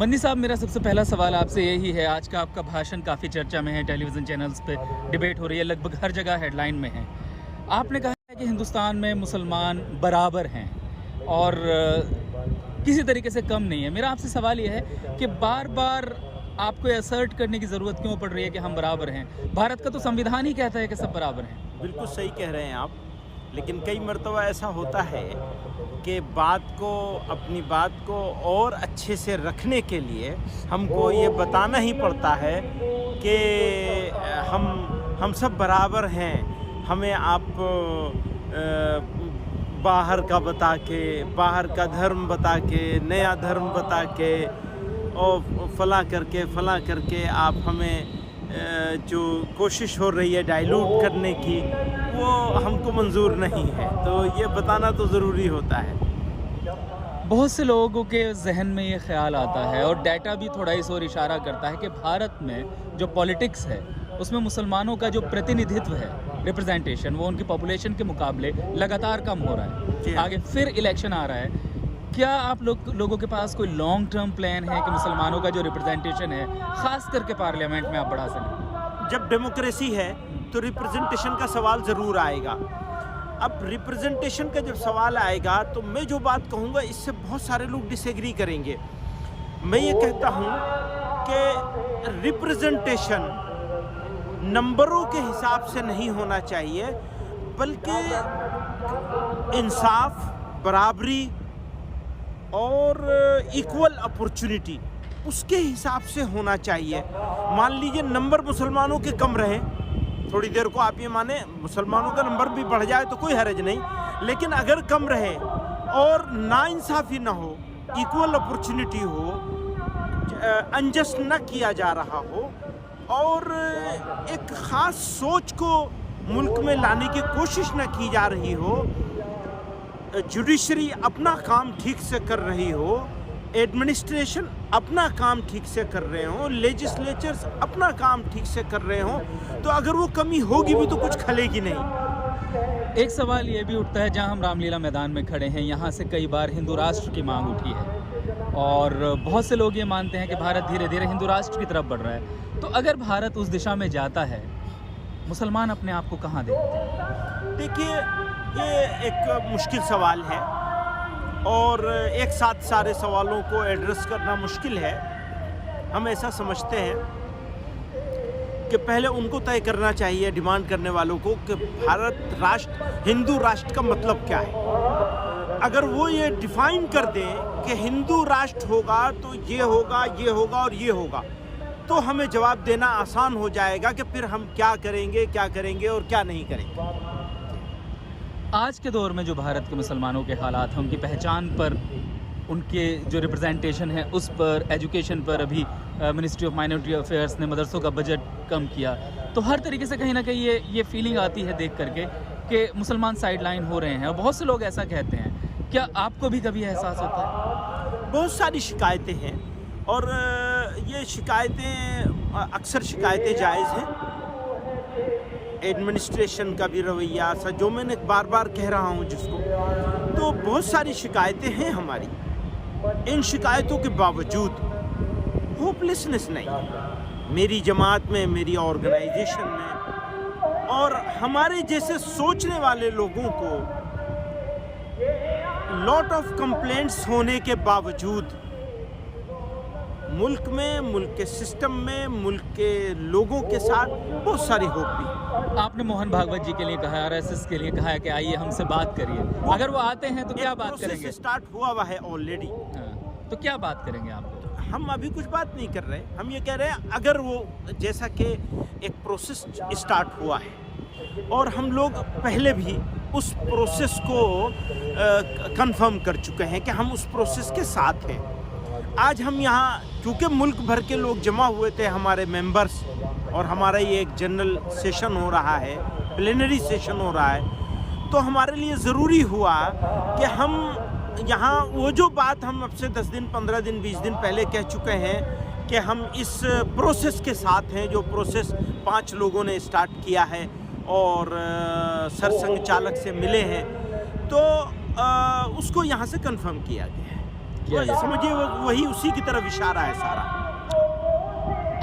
मन्नी साहब, मेरा सबसे पहला सवाल आपसे यही है। आज का आपका भाषण काफ़ी चर्चा में है, टेलीविज़न चैनल्स पे डिबेट हो रही है, लगभग हर जगह हेडलाइन में है। आपने कहा है कि हिंदुस्तान में मुसलमान बराबर हैं और किसी तरीके से कम नहीं है। मेरा आपसे सवाल ये है कि बार बार आपको असर्ट करने की ज़रूरत क्यों पड़ रही है कि हम बराबर हैं? भारत का तो संविधान ही कहता है कि सब बराबर हैं। बिल्कुल सही कह रहे हैं आप, लेकिन कई मर्तबा ऐसा होता है कि अपनी बात को और अच्छे से रखने के लिए हमको ये बताना ही पड़ता है कि हम सब बराबर हैं। हमें आप बाहर का बता के, बाहर का धर्म बता के, नया धर्म बता के और फलां करके आप हमें जो कोशिश हो रही है डाइल्यूट करने की, वो हमको मंजूर नहीं है। तो ये बताना तो ज़रूरी होता है। बहुत से लोगों के जहन में ये ख्याल आता है और डाटा भी थोड़ा इस ओर इशारा करता है कि भारत में जो पॉलिटिक्स है उसमें मुसलमानों का जो प्रतिनिधित्व है, रिप्रेजेंटेशन, वो उनकी पॉपुलेशन के मुकाबले लगातार कम हो रहा है। आगे फिर इलेक्शन आ रहा है। क्या आप लोगों के पास कोई लॉन्ग टर्म प्लान है कि मुसलमानों का जो रिप्रेजेंटेशन है, ख़ास करके पार्लियामेंट में, आप बढ़ा सकें? जब डेमोक्रेसी है तो रिप्रेजेंटेशन का सवाल ज़रूर आएगा। अब रिप्रेजेंटेशन का जब सवाल आएगा तो मैं जो बात कहूँगा इससे बहुत सारे लोग डिसएग्री करेंगे। मैं ये कहता हूँ कि रिप्रेजेंटेशन नंबरों के हिसाब से नहीं होना चाहिए, बल्कि इंसाफ, बराबरी और इक्वल अपॉर्चुनिटी उसके हिसाब से होना चाहिए। मान लीजिए नंबर मुसलमानों के कम रहे, थोड़ी देर को आप ये माने मुसलमानों का नंबर भी बढ़ जाए तो कोई हर्ज नहीं, लेकिन अगर कम रहे और नाइंसाफ़ी ना हो, इक्वल अपॉर्चुनिटी हो, अनजस्ट न किया जा रहा हो और एक ख़ास सोच को मुल्क में लाने की कोशिश न की जा रही हो, जुडिशरी अपना काम ठीक से कर रही हो, एडमिनिस्ट्रेशन अपना काम ठीक से कर रहे हो, लेजिस्लेचर्स अपना काम ठीक से कर रहे हो, तो अगर वो कमी होगी भी तो कुछ खलेगी नहीं। एक सवाल ये भी उठता है, जहां हम रामलीला मैदान में खड़े हैं, यहाँ से कई बार हिंदू राष्ट्र की मांग उठी है और बहुत से लोग ये मानते हैं कि भारत धीरे धीरे हिंदू राष्ट्र की तरफ बढ़ रहा है। तो अगर भारत उस दिशा में जाता है, मुसलमान अपने आप को कहाँ देखते हैं? देखिए, ये एक मुश्किल सवाल है और एक साथ सारे सवालों को एड्रेस करना मुश्किल है। हम ऐसा समझते हैं कि पहले उनको तय करना चाहिए, डिमांड करने वालों को, कि भारत राष्ट्र, हिंदू राष्ट्र का मतलब क्या है। अगर वो ये डिफाइन कर दें कि हिंदू राष्ट्र होगा तो ये होगा, ये होगा और ये होगा, तो हमें जवाब देना आसान हो जाएगा कि फिर हम क्या करेंगे और क्या नहीं करेंगे। आज के दौर में जो भारत के मुसलमानों के हालात हैं, उनकी पहचान पर, उनके जो रिप्रेजेंटेशन है उस पर, एजुकेशन पर, अभी मिनिस्ट्री ऑफ माइनॉरिटी अफेयर्स ने मदरसों का बजट कम किया, तो हर तरीके से कहीं ना कहीं ये फीलिंग आती है देख करके कि मुसलमान साइडलाइन हो रहे हैं और बहुत से लोग ऐसा कहते हैं। क्या आपको भी कभी एहसास होता है? बहुत सारी शिकायतें हैं और ये शिकायतें अक्सर शिकायतें जायज़ हैं। एडमिनिस्ट्रेशन का भी रवैया, जो मैंने बार बार कह रहा हूँ जिसको, तो बहुत सारी शिकायतें हैं हमारी। इन शिकायतों के बावजूद होपलेसनेस नहीं, मेरी जमात में, मेरी ऑर्गेनाइजेशन में और हमारे जैसे सोचने वाले लोगों को लॉट ऑफ कंप्लेंट्स होने के बावजूद मुल्क में, मुल्क के सिस्टम में, मुल्क के लोगों के साथ बहुत सारी होप भी है। आपने मोहन भागवत जी के लिए कहा, आरएसएस के लिए कहा है कि आइए हमसे बात करिए। अगर वो आते हैं तो क्या बात करेंगे? स्टार्ट हुआ हुआ है ऑलरेडी। तो क्या बात करेंगे आप? हम अभी कुछ बात नहीं कर रहे, हम ये कह रहे हैं अगर वो, जैसा कि एक प्रोसेस स्टार्ट हुआ है और हम लोग पहले भी उस प्रोसेस को कंफर्म कर चुके हैं कि हम उस प्रोसेस के साथ हैं। आज हम यहाँ, क्योंकि मुल्क भर के लोग जमा हुए थे, हमारे मेंबर्स, और हमारा ये एक जनरल सेशन हो रहा है, प्लेनरी सेशन हो रहा है, तो हमारे लिए ज़रूरी हुआ कि हम यहाँ वो जो बात हम अब से 10 दिन, 15 दिन, 20 दिन पहले कह चुके हैं कि हम इस प्रोसेस के साथ हैं, जो प्रोसेस 5 लोगों ने स्टार्ट किया है और सरसंघ चालक से मिले हैं, तो उसको यहाँ से कंफर्म किया गया है। किया गया। समझिए वही उसी की तरफ इशारा है सारा।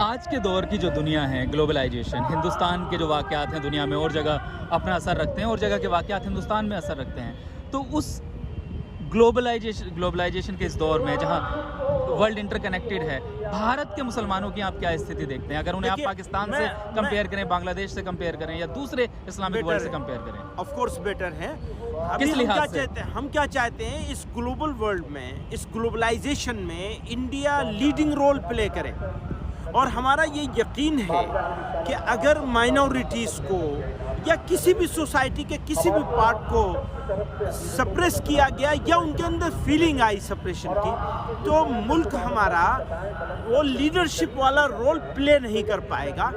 आज के दौर की जो दुनिया है, ग्लोबलाइजेशन, हिंदुस्तान के जो वाक़यात हैं दुनिया में और जगह अपना असर रखते हैं और जगह के वाक़यात हिंदुस्तान में असर रखते हैं। तो उस ग्लोबलाइजेशन के इस दौर में जहाँ वर्ल्ड इंटरकनेक्टेड है, भारत के मुसलमानों की आप क्या स्थिति देखते हैं? अगर उन्हें आप देखिए, पाकिस्तान से कंपेयर करें, बांग्लादेश से कंपेयर करें या दूसरे इस्लामिक वर्ल्ड से कंपेयर करें? ऑफ कोर्स बेटर है। अभी किस लिहाज से? हम क्या चाहते हैं इस ग्लोबल वर्ल्ड में, इस ग्लोबलाइजेशन में इंडिया लीडिंग रोल प्ले करे। और हमारा ये यकीन है कि अगर माइनॉरिटीज़ को या किसी भी सोसाइटी के किसी भी पार्ट को सप्रेस किया गया या उनके अंदर फीलिंग आई सप्रेशन की, तो मुल्क हमारा वो लीडरशिप वाला रोल प्ले नहीं कर पाएगा।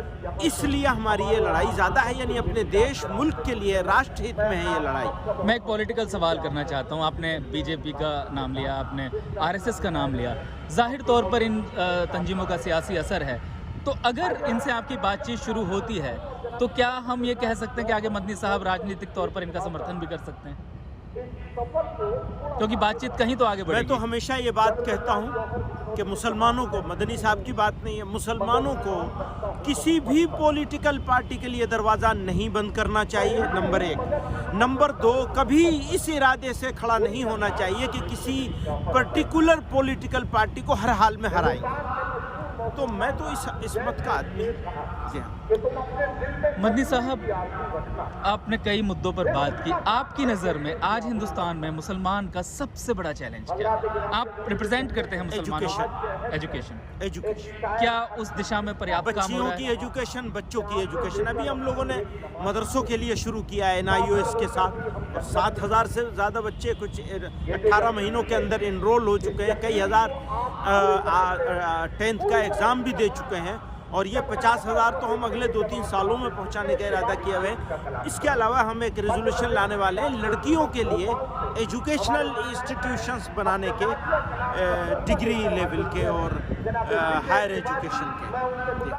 इसलिए हमारी ये लड़ाई ज़्यादा है, यानी अपने देश मुल्क के लिए राष्ट्र हित में है ये लड़ाई। मैं एक पॉलिटिकल सवाल करना चाहता हूँ। आपने बीजेपी का नाम लिया, आपने आरएसएस का नाम लिया। ज़ाहिर तौर पर इन तंजीमों का सियासी असर है, तो अगर इनसे आपकी बातचीत शुरू होती है तो क्या हम ये कह सकते हैं कि आगे मदनी साहब राजनीतिक तौर पर इनका समर्थन भी कर सकते हैं? क्योंकि बातचीत कहीं तो आगे बढ़ेगी। मैं तो हमेशा ये बात कहता हूँ कि मुसलमानों को, मदनी साहब की बात नहीं है, मुसलमानों को किसी भी पॉलिटिकल पार्टी के लिए दरवाज़ा नहीं बंद करना चाहिए, नंबर 1। नंबर 2, कभी इस इरादे से खड़ा नहीं होना चाहिए कि किसी पर्टिकुलर पॉलिटिकल पार्टी को हर हाल में हराएं। तो मैं तो इस मत का आदमी हूँ। जी हाँ। मदनी साहब, आपने कई मुद्दों पर बात की। आपकी नज़र में आज हिंदुस्तान में मुसलमान का सबसे बड़ा चैलेंज क्या है? आप रिप्रेजेंट करते हैं मुसलमानों को। एजुकेशन। क्या उस दिशा में पर्याप्त काम हो बच्चियों रहा की है? एजुकेशन, बच्चों की एजुकेशन। अभी हम लोगों ने मदरसों के लिए शुरू किया है NIOS के साथ, और 7,000 से ज़्यादा बच्चे कुछ 18 महीनों के अंदर इनरोल हो चुके हैं। कई हज़ार 10th का एग्ज़ाम भी दे चुके हैं, और ये 50,000 तो हम अगले 2-3 सालों में पहुंचाने का इरादा किया हुआ है। इसके अलावा हम एक रेजोल्यूशन लाने वाले हैं लड़कियों के लिए एजुकेशनल इंस्टीट्यूशंस बनाने के, डिग्री लेवल के और हायर एजुकेशन के।